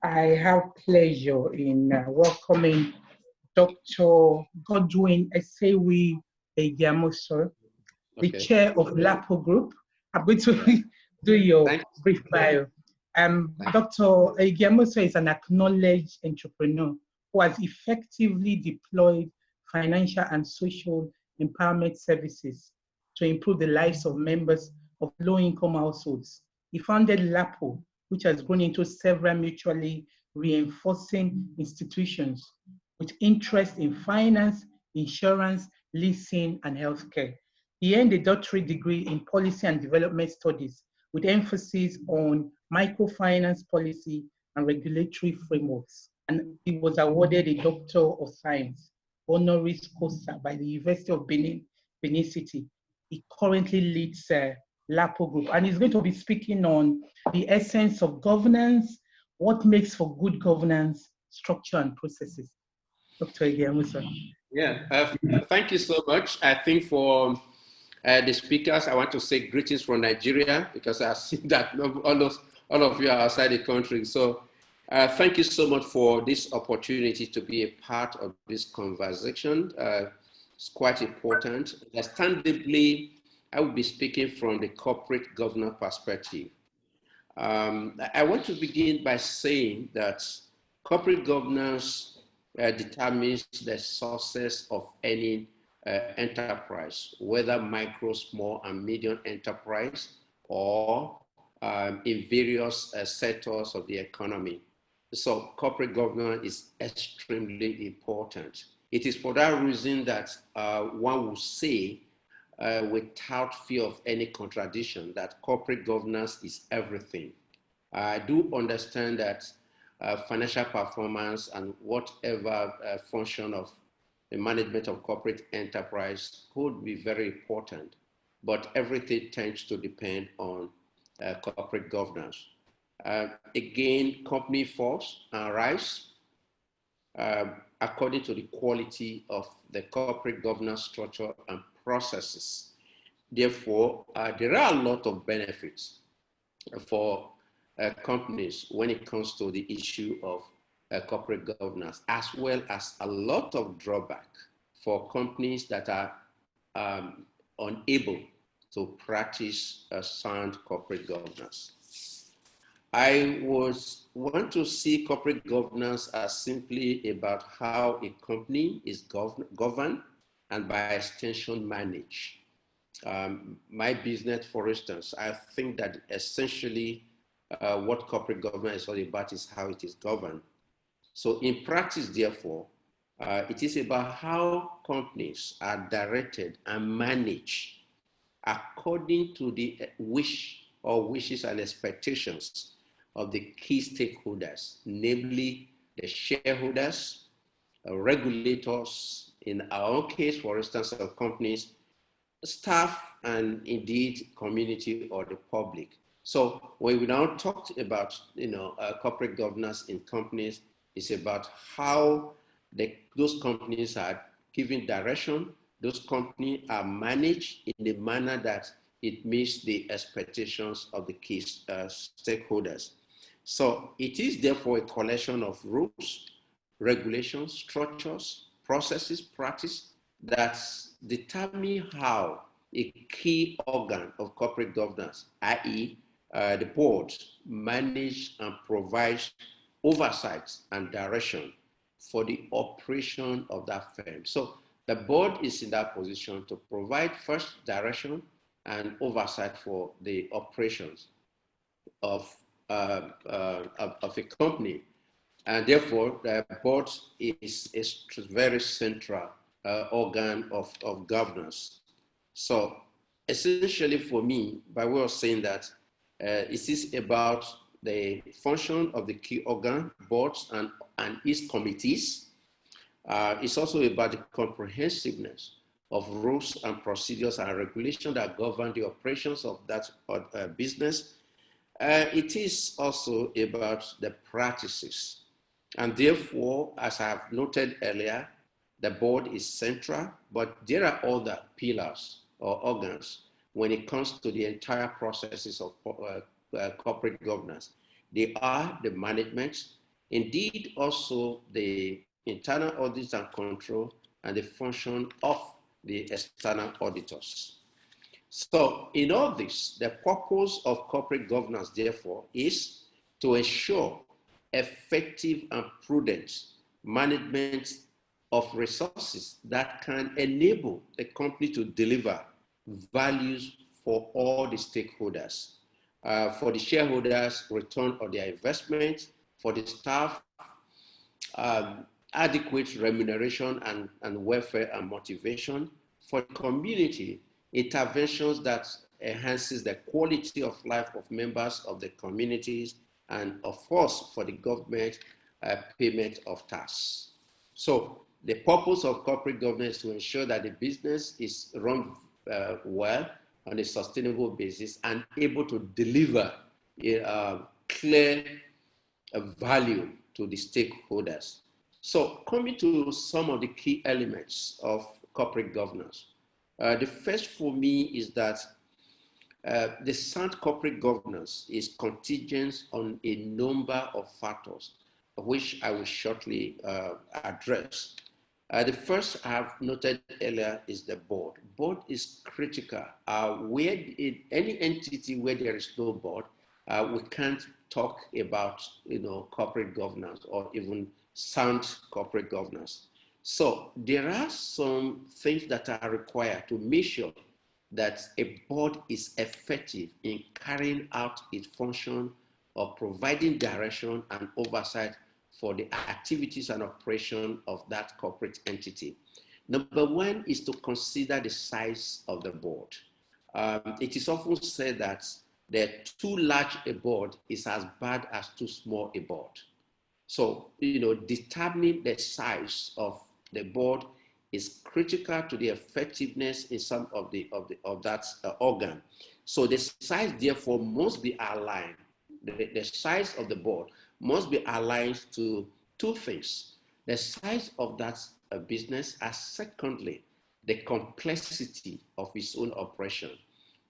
I have pleasure in welcoming Dr. Godwin Eseiwi Ehigiamusoe, the Okay. chair of LAPO Group. I'm going Yeah. to do your Thank brief bio. thank Dr. Ehigiamusoe is an acknowledged entrepreneur who has effectively deployed financial and social empowerment services to improve the lives of members of low-income households. He founded LAPO, which has grown into several mutually reinforcing institutions with interest in finance, insurance, leasing, and healthcare. He earned a doctorate degree in policy and development studies with emphasis on microfinance policy and regulatory frameworks. And he was awarded a Doctor of Science honoris causa by the University of Benin, Benin City. He currently leads LAPO Group, and he's going to be speaking on the essence of governance, what makes for good governance, structure, and processes. Dr. Ehigiamusoe. Yeah. Thank you so much. I think for the speakers, I want to say greetings from Nigeria because I see that all of you are outside the country. So thank you so much for this opportunity to be a part of this conversation. It's quite important. Understandably, I will be speaking from the corporate governance perspective. I want to begin by saying that corporate governance determines the success of any enterprise, whether micro, small, and medium enterprise, or in various sectors of the economy. So corporate governance is extremely important. It is for that reason that one will say without fear of any contradiction that corporate governance is everything. I do understand that financial performance and whatever function of the management of corporate enterprise could be very important, but everything tends to depend on corporate governance. Again, company falls and rise according to the quality of the corporate governance structure and processes. Therefore, there are a lot of benefits for companies when it comes to the issue of corporate governance, as well as a lot of drawback for companies that are unable to practice sound corporate governance. I want to see corporate governance as simply about how a company is governed and by extension managed. My business, for instance, I think that essentially what corporate governance is all about is how it is governed. So in practice, therefore, it is about how companies are directed and managed according to the wish or wishes and expectations of the key stakeholders, namely the shareholders, regulators, in our own case, for instance, of companies, staff, and indeed community or the public. So when we now talked about corporate governance in companies, it's about how those companies are given direction, those companies are managed in a manner that it meets the expectations of the key stakeholders. So it is therefore a collection of rules, regulations, structures, processes, practice that determine how a key organ of corporate governance, i.e., the board, manage and provides oversight and direction for the operation of that firm. So the board is in that position to provide first direction and oversight for the operations of a company. And therefore, the board is a very central organ of governance. So essentially for me, by way of saying that, it is about the function of the key organ, boards, and its committees. It's also about the comprehensiveness of rules and procedures and regulations that govern the operations of that business. It is also about the practices. And therefore, as I have noted earlier, the board is central, but there are other pillars or organs when it comes to the entire processes of corporate governance. They are the management, Indeed, also the internal audits and control and the function of the external auditors. So in all this, the purpose of corporate governance, therefore, is to ensure effective and prudent management of resources that can enable the company to deliver values for all the stakeholders, for the shareholders, return on their investment, for the staff, adequate remuneration and welfare and motivation, for the community, interventions that enhances the quality of life of members of the communities, and of course, for the government, payment of tax. So the purpose of corporate governance is to ensure that the business is run well on a sustainable basis and able to deliver a clear value to the stakeholders. So coming to some of the key elements of corporate governance. The first for me is that the sound corporate governance is contingent on a number of factors, which I will shortly address. The first I have noted earlier is the board. Board is critical. Where in any entity where there is no board, we can't talk about corporate governance or even sound corporate governance. So there are some things that are required to make sure that a board is effective in carrying out its function of providing direction and oversight for the activities and operation of that corporate entity. Number one is to consider the size of the board. It is often said that too large a board is as bad as too small a board. So, determining the size of the board is critical to the effectiveness in some of that organ. So the size, therefore, must be aligned. The size of the board must be aligned to two things: the size of that business, and secondly, the complexity of its own operation.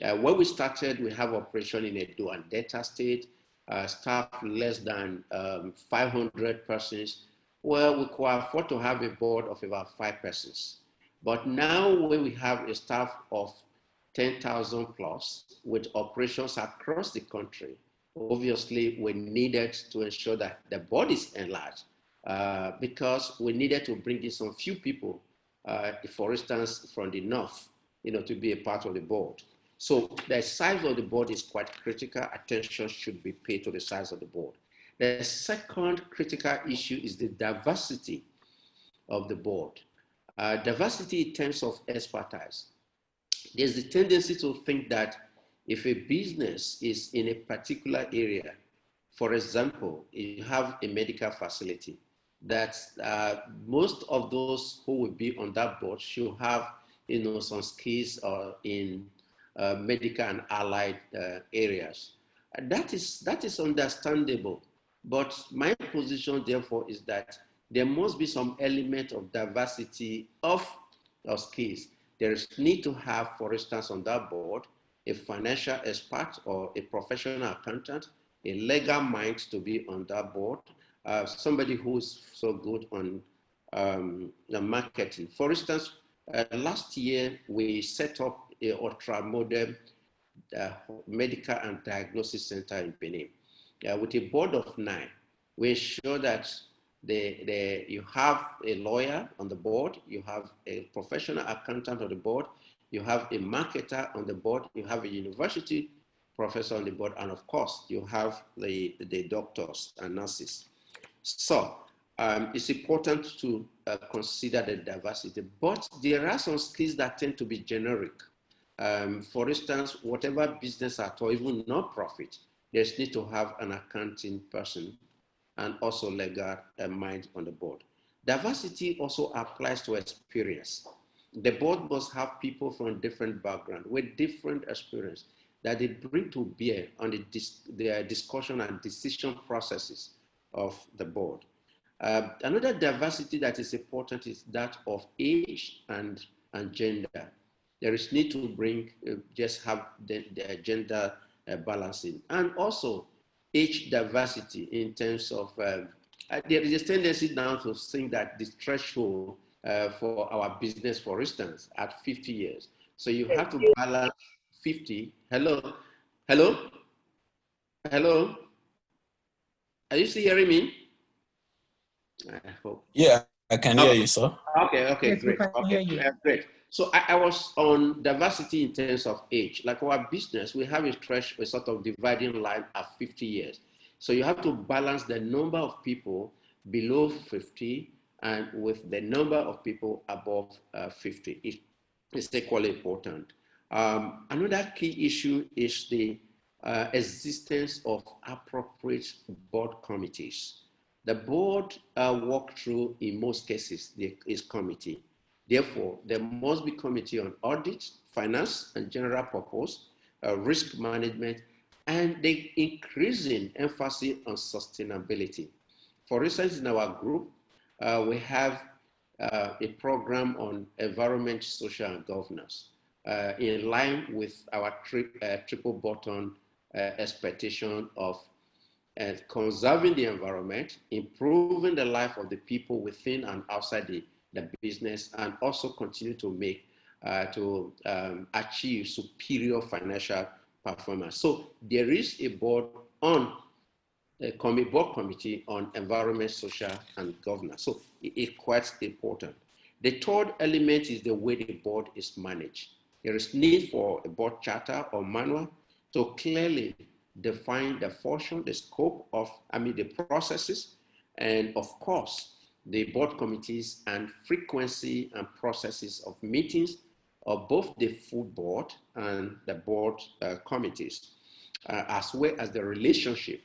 When we started, we have operation in Edo and Delta State, staff less than 500 persons. Well, we could afford to have a board of about 5 persons. But now when we have a staff of 10,000 plus with operations across the country, obviously we needed to ensure that the board is enlarged because we needed to bring in some few people, for instance, from the north, to be a part of the board. So the size of the board is quite critical. Attention should be paid to the size of the board. The second critical issue is the diversity of the board. Diversity in terms of expertise. There's the tendency to think that if a business is in a particular area, for example, you have a medical facility, that most of those who will be on that board should have some skills in medical and allied areas. That is understandable. But my position, therefore, is that there must be some element of diversity of skills. There is need to have, for instance, on that board, a financial expert or a professional accountant, a legal mind to be on that board, somebody who is so good on the marketing. For instance, last year, we set up a ultra-modern medical and diagnosis center in Benin. With a board of 9, we ensure that you have a lawyer on the board, you have a professional accountant on the board, you have a marketer on the board, you have a university professor on the board, and of course, you have the doctors and nurses. So it's important to consider the diversity, but there are some skills that tend to be generic. For instance, whatever business at all, even non-profit, there's need to have an accounting person and also legal mind on the board. Diversity also applies to experience. The board must have people from different backgrounds with different experience that they bring to bear on the discussion and decision processes of the board. Another diversity that is important is that of age and gender. There is need to bring, just have the gender balancing, and also age diversity in terms of there is a tendency now to think that the threshold for our business, for instance, at 50 years. So you have to balance 50. Hello? Hello? Hello? Are you still hearing me? I hope. Yeah, I can hear you, sir. Okay, Yes, great. we can hear you. Great. So I was on diversity in terms of age. Like our business, we have a sort of dividing line at 50 years. So you have to balance the number of people below 50 and with the number of people above 50. It's equally important. Another key issue is the existence of appropriate board committees. The board work through, in most cases, is committee. Therefore, there must be committee on audit, finance, and general purpose, risk management, and the increasing emphasis on sustainability. For instance, in our group, we have a program on environment, social, and governance in line with our triple button expectation of conserving the environment, improving the life of the people within and outside the business, and also continue to make achieve superior financial performance. So there is a board committee on environment, social, and governance. So it's quite important. The third element is the way the board is managed. There is need for a board charter or manual to clearly define the function, the scope of, the processes, and of course, the board committees and frequency and processes of meetings of both the full board and the board committees, as well as the relationship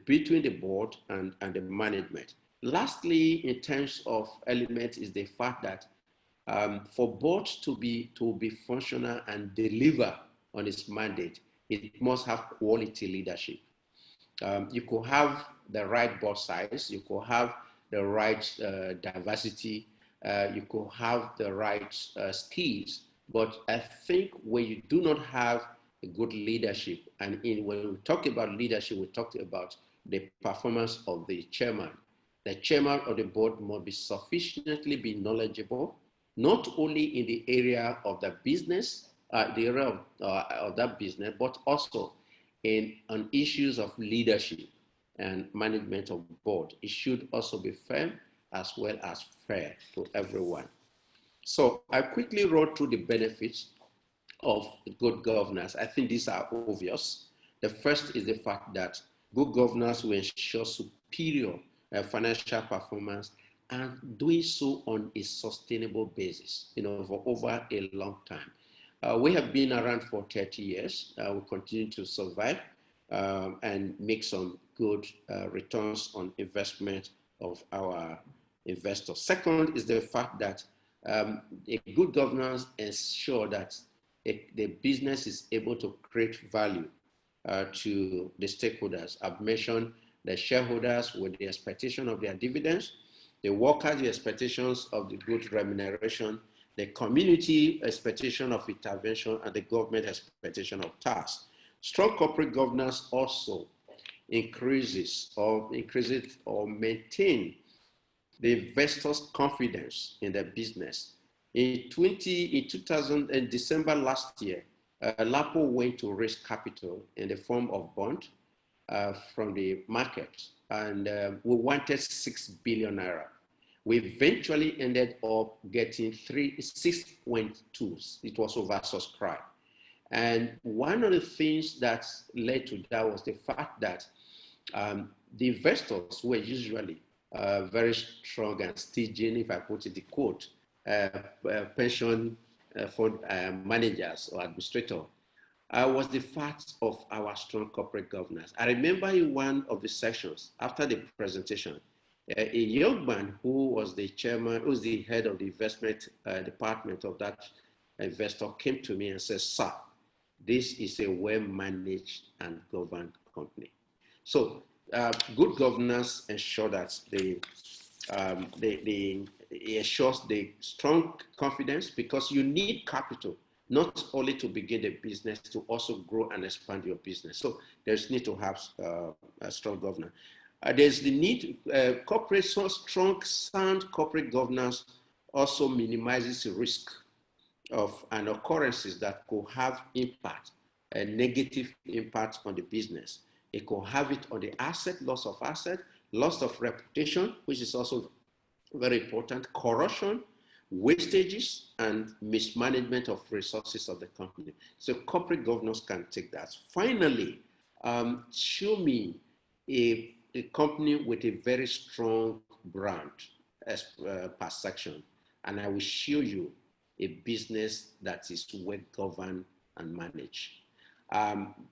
between the board and the management. Lastly, in terms of elements, is the fact that for boards to be functional and deliver on its mandate, it must have quality leadership. You could have the right board size, you could have the right diversity, you could have the right skills, but I think when you do not have a good leadership, and when we talk about leadership, we talked about the performance of the chairman. The chairman of the board must be sufficiently knowledgeable, not only in the area of the business, the area of that business, but also on issues of leadership and management of board. It should also be firm as well as fair to everyone. So I quickly wrote through the benefits of good governance. I think these are obvious. The first is the fact that good governance will ensure superior financial performance, and doing so on a sustainable basis, for over a long time. We have been around for 30 years. We continue to survive and make some good returns on investment of our investors. Second is the fact that a good governance ensures that the business is able to create value to the stakeholders. I've mentioned the shareholders with the expectation of their dividends, the workers, the expectations of the good remuneration, the community expectation of intervention, and the government expectation of tax. Strong corporate governance also increases or maintain the investors' confidence in their business. In December last year, LAPO went to raise capital in the form of bond from the market, and we wanted 6 billion naira. We eventually ended up getting 6.2. It was oversubscribed. And one of the things that led to that was the fact that the investors were usually very strong and Stygian, if I put it the quote, pension fund managers or administrators, was the fact of our strong corporate governance. I remember in one of the sessions after the presentation, a young man who was the chairman, who was the head of the investment department of that investor, came to me and said, "Sir, this is a well-managed and governed company." So good governance ensures that it ensures the strong confidence, because you need capital not only to begin the business, to also grow and expand your business. So there's need to have a strong governance. There's the need, corporate, so strong, sound corporate governance also minimizes the risk of and occurrences that could have impact, a negative impact on the business. It could have it on the asset, loss of reputation, which is also very important, corruption, wastages, and mismanagement of resources of the company. So corporate governance can take that. Finally, show me a company with a very strong brand per section, and I will show you a business that is well governed and managed.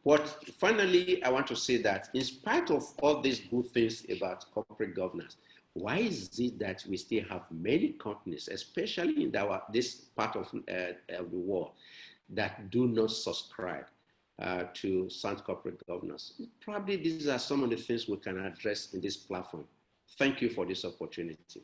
But finally, I want to say that in spite of all these good things about corporate governance, why is it that we still have many companies, especially in this part of the world, that do not subscribe to sound corporate governance? Probably these are some of the things we can address in this platform. Thank you for this opportunity.